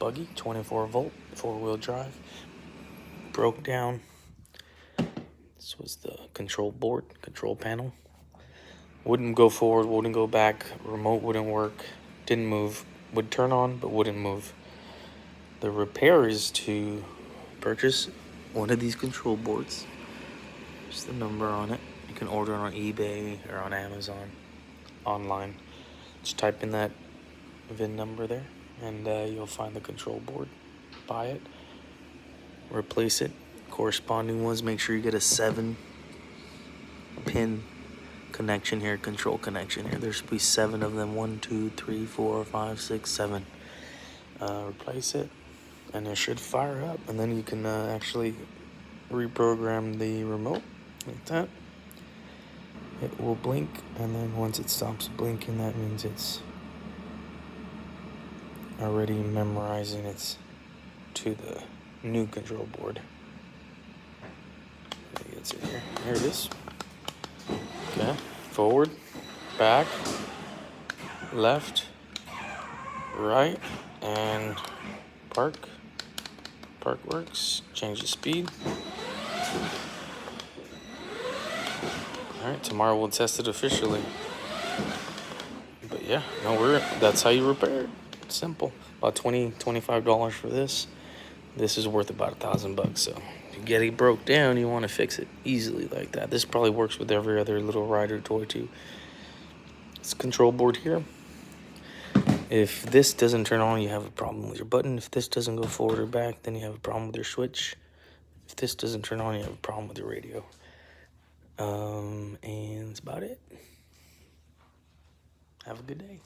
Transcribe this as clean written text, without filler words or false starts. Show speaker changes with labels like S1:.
S1: Buggy, 24-volt, 4-wheel drive. Broke down. This was the control board, control panel. Wouldn't go forward, wouldn't go back. Remote wouldn't work. Didn't move. Would turn on, but wouldn't move. The repair is to purchase one of these control boards. There's the number on it. You can order it on eBay or on Amazon, online. Just type in that VIN number there, and you'll find the control board. Buy it, replace it. Corresponding ones, make sure you get a 7-pin connection here, control connection here. There should be 7 of them. 1, 2, 3, 4, 5, 6, 7. Replace it, and it should fire up, and then you can actually reprogram the remote like that. It will blink, and then once it stops blinking, that means it's already memorizing it's to the new control board. It's in here. Here it is. Okay, forward, back, left, right, and park. Park works. Change the speed. All right, tomorrow we'll test it officially. But yeah, no, that's how you repair it. It's simple. About $25 for this. This is worth about $1,000 bucks. So if you get it broke down, you want to fix it easily like that. This probably works with every other little RyderToy too. It's a control board here. If this doesn't turn on, you have a problem with your button. If this doesn't go forward or back, then you have a problem with your switch. If this doesn't turn on, you have a problem with your radio. And that's about it. Have a good day.